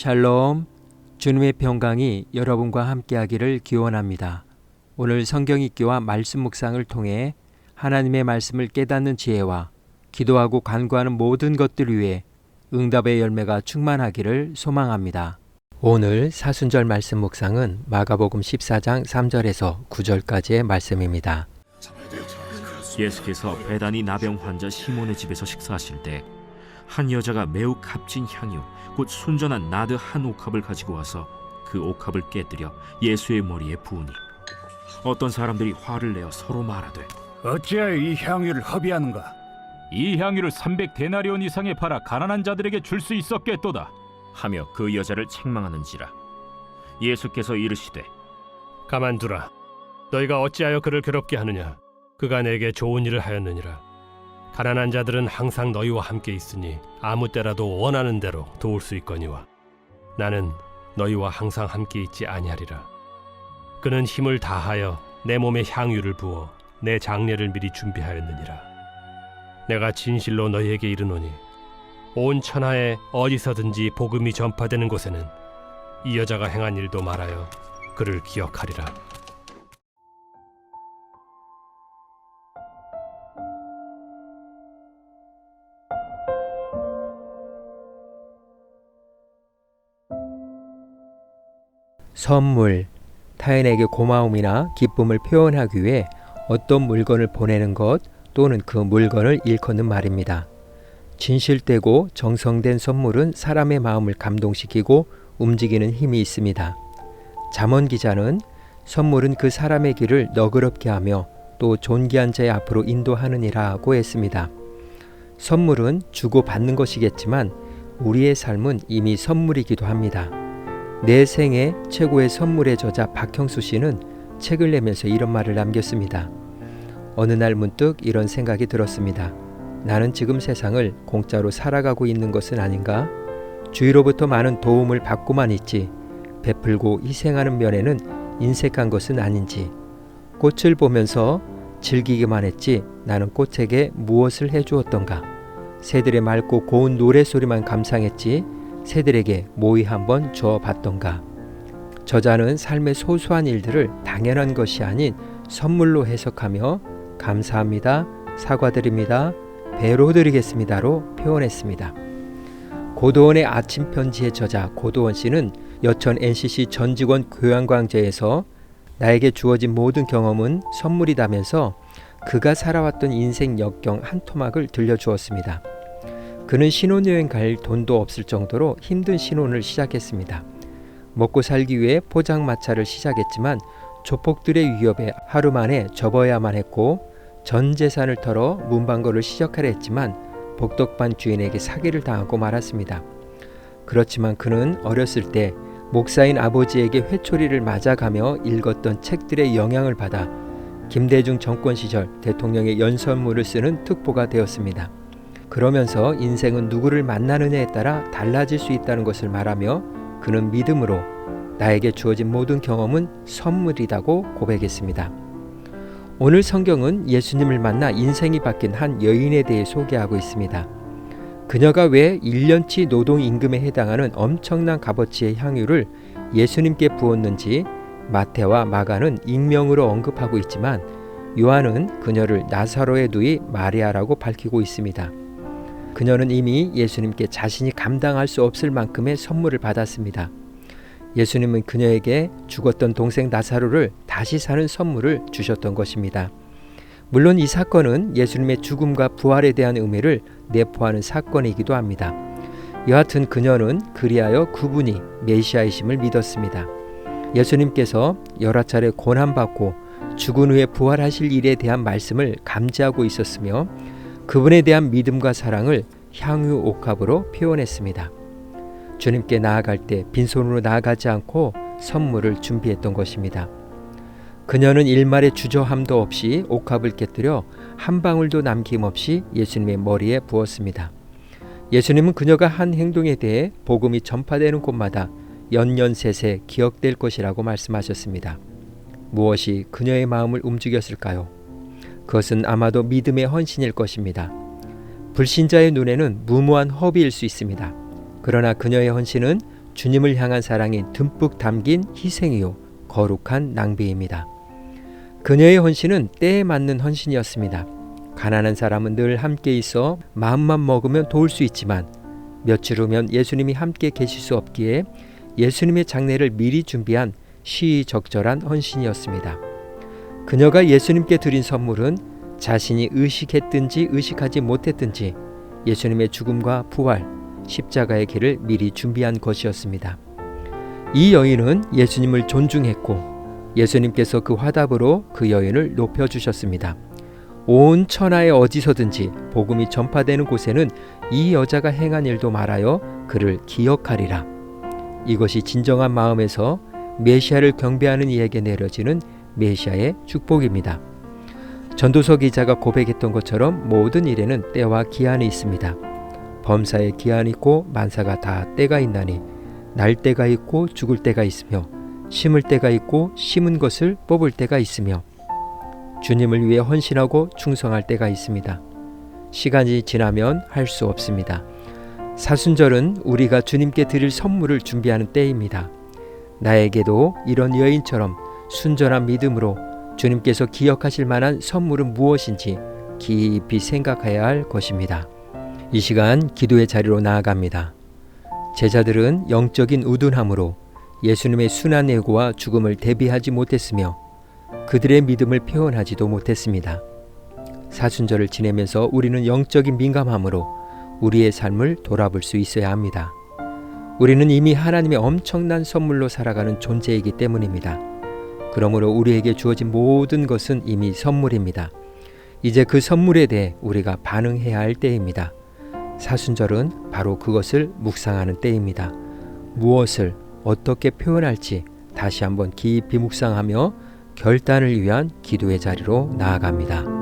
샬롬, 주님의 평강이 여러분과 함께하기를 기원합니다. 오늘 성경 읽기와 말씀 묵상을 통해 하나님의 말씀을 깨닫는 지혜와 기도하고 간구하는 모든 것들 위해 응답의 열매가 충만하기를 소망합니다. 오늘 사순절 말씀 묵상은 마가복음 14장 3절에서 9절까지의 말씀입니다. 예수께서 베다니 나병 환자 시몬의 집에서 식사하실 때 한 여자가 매우 값진 향유 곧 순전한 나드 한 옥합을 가지고 와서 그 옥합을 깨뜨려 예수의 머리에 부으니 어떤 사람들이 화를 내어 서로 말하되 어찌하여 이 향유를 허비하는가? 이 향유를 300데나리온 이상에 팔아 가난한 자들에게 줄 수 있었겠도다 하며 그 여자를 책망하는지라. 예수께서 이르시되 가만두라. 너희가 어찌하여 그를 괴롭게 하느냐? 그가 내게 좋은 일을 하였느니라. 가난한 자들은 항상 너희와 함께 있으니 아무 때라도 원하는 대로 도울 수 있거니와 나는 너희와 항상 함께 있지 아니하리라. 그는 힘을 다하여 내 몸에 향유를 부어 내 장례를 미리 준비하였느니라. 내가 진실로 너희에게 이르노니 온 천하에 어디서든지 복음이 전파되는 곳에는 이 여자가 행한 일도 말하여 그를 기억하리라. 선물, 타인에게 고마움이나 기쁨을 표현하기 위해 어떤 물건을 보내는 것 또는 그 물건을 일컫는 말입니다. 진실되고 정성된 선물은 사람의 마음을 감동시키고 움직이는 힘이 있습니다. 잠언 기자는 선물은 그 사람의 길을 너그럽게 하며 또 존귀한 자의 앞으로 인도하느니라고 했습니다. 선물은 주고 받는 것이겠지만 우리의 삶은 이미 선물이기도 합니다. 내 생애 최고의 선물의 저자 박형수 씨는 책을 내면서 이런 말을 남겼습니다. 어느 날 문득 이런 생각이 들었습니다. 나는 지금 세상을 공짜로 살아가고 있는 것은 아닌가? 주위로부터 많은 도움을 받고만 있지 베풀고 희생하는 면에는 인색한 것은 아닌지. 꽃을 보면서 즐기기만 했지 나는 꽃에게 무엇을 해주었던가? 새들의 맑고 고운 노래소리만 감상했지 새들에게 모이 한번 주어봤던가. 저자는 삶의 소소한 일들을 당연한 것이 아닌 선물로 해석하며 감사합니다, 사과드립니다, 배로 드리겠습니다로 표현했습니다. 고도원의 아침 편지의 저자 고도원 씨는 여천 NCC 전 직원 교양광장에서 나에게 주어진 모든 경험은 선물이다면서 그가 살아왔던 인생 역경 한 토막을 들려주었습니다. 그는 신혼여행 갈 돈도 없을 정도로 힘든 신혼을 시작했습니다. 먹고 살기 위해 포장마차를 시작했지만 조폭들의 위협에 하루 만에 접어야만 했고 전 재산을 털어 문방구를 시작하려 했지만 복덕반 주인에게 사기를 당하고 말았습니다. 그렇지만 그는 어렸을 때 목사인 아버지에게 회초리를 맞아가며 읽었던 책들의 영향을 받아 김대중 정권 시절 대통령의 연설문을 쓰는 특보가 되었습니다. 그러면서 인생은 누구를 만나느냐에 따라 달라질 수 있다는 것을 말하며 그는 믿음으로 나에게 주어진 모든 경험은 선물이라고 고백했습니다. 오늘 성경은 예수님을 만나 인생이 바뀐 한 여인에 대해 소개하고 있습니다. 그녀가 왜 1년치 노동 임금에 해당하는 엄청난 값어치의 향유를 예수님께 부었는지 마태와 마가는 익명으로 언급하고 있지만 요한은 그녀를 나사로의 누이 마리아라고 밝히고 있습니다. 그녀는 이미 예수님께 자신이 감당할 수 없을 만큼의 선물을 받았습니다. 예수님은 그녀에게 죽었던 동생 나사로를 다시 사는 선물을 주셨던 것입니다. 물론 이 사건은 예수님의 죽음과 부활에 대한 의미를 내포하는 사건이기도 합니다. 여하튼 그녀는 그리하여 그분이 메시아이심을 믿었습니다. 예수님께서 여러 차례 고난받고 죽은 후에 부활하실 일에 대한 말씀을 감지하고 있었으며 그분에 대한 믿음과 사랑을 향유 옥합으로 표현했습니다. 주님께 나아갈 때 빈손으로 나아가지 않고 선물을 준비했던 것입니다. 그녀는 일말의 주저함도 없이 옥합을 깨뜨려 한 방울도 남김없이 예수님의 머리에 부었습니다. 예수님은 그녀가 한 행동에 대해 복음이 전파되는 곳마다 연년세세 기억될 것이라고 말씀하셨습니다. 무엇이 그녀의 마음을 움직였을까요? 그것은 아마도 믿음의 헌신일 것입니다. 불신자의 눈에는 무모한 허비일 수 있습니다. 그러나 그녀의 헌신은 주님을 향한 사랑이 듬뿍 담긴 희생이요 거룩한 낭비입니다. 그녀의 헌신은 때에 맞는 헌신이었습니다. 가난한 사람은 늘 함께 있어 마음만 먹으면 도울 수 있지만 며칠 후면 예수님이 함께 계실 수 없기에 예수님의 장례를 미리 준비한 시의적절한 헌신이었습니다. 그녀가 예수님께 드린 선물은 자신이 의식했든지 의식하지 못했든지 예수님의 죽음과 부활, 십자가의 길을 미리 준비한 것이었습니다. 이 여인은 예수님을 존중했고 예수님께서 그 화답으로 그 여인을 높여주셨습니다. 온 천하에 어디서든지 복음이 전파되는 곳에는 이 여자가 행한 일도 말하여 그를 기억하리라. 이것이 진정한 마음에서 메시아를 경배하는 이에게 내려지는 메시아의 축복입니다. 전도서 기자가 고백했던 것처럼 모든 일에는 때와 기한이 있습니다. 범사에 기한이 있고 만사가 다 때가 있나니 날 때가 있고 죽을 때가 있으며 심을 때가 있고 심은 것을 뽑을 때가 있으며 주님을 위해 헌신하고 충성할 때가 있습니다. 시간이 지나면 할 수 없습니다. 사순절은 우리가 주님께 드릴 선물을 준비하는 때입니다. 나에게도 이런 여인처럼 순전한 믿음으로 주님께서 기억하실 만한 선물은 무엇인지 깊이 생각해야 할 것입니다. 이 시간 기도의 자리로 나아갑니다. 제자들은 영적인 우둔함으로 예수님의 순환 예고와 죽음을 대비하지 못했으며 그들의 믿음을 표현하지도 못했습니다. 사순절을 지내면서 우리는 영적인 민감함으로 우리의 삶을 돌아볼 수 있어야 합니다. 우리는 이미 하나님의 엄청난 선물로 살아가는 존재이기 때문입니다. 그러므로 우리에게 주어진 모든 것은 이미 선물입니다. 이제 그 선물에 대해 우리가 반응해야 할 때입니다. 사순절은 바로 그것을 묵상하는 때입니다. 무엇을 어떻게 표현할지 다시 한번 깊이 묵상하며 결단을 위한 기도의 자리로 나아갑니다.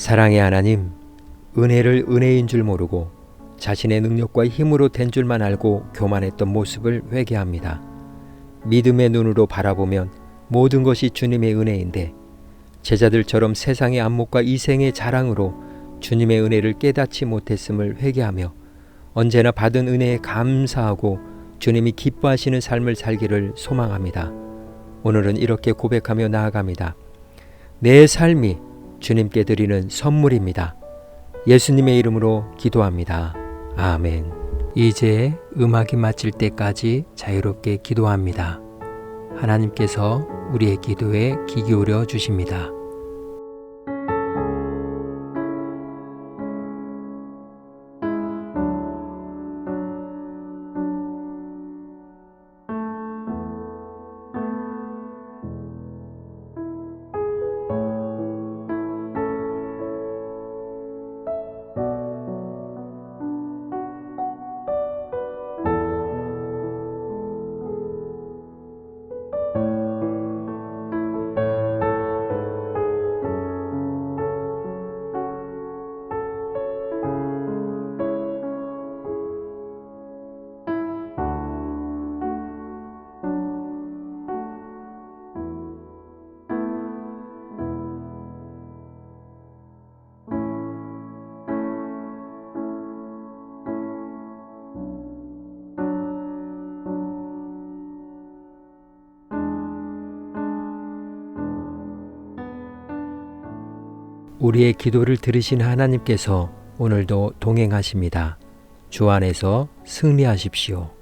사랑의 하나님, 은혜를 은혜인 줄 모르고 자신의 능력과 힘으로 된 줄만 알고 교만했던 모습을 회개합니다. 믿음의 눈으로 바라보면 모든 것이 주님의 은혜인데 제자들처럼 세상의 안목과 이생의 자랑으로 주님의 은혜를 깨닫지 못했음을 회개하며 언제나 받은 은혜에 감사하고 주님이 기뻐하시는 삶을 살기를 소망합니다. 오늘은 이렇게 고백하며 나아갑니다. 내 삶이 주님께 드리는 선물입니다. 예수님의 이름으로 기도합니다. 아멘. 이제 음악이 마칠 때까지 자유롭게 기도합니다. 하나님께서 우리의 기도에 귀 기울여 주십니다. 우리의 기도를 들으신 하나님께서 오늘도 동행하십니다. 주 안에서 승리하십시오.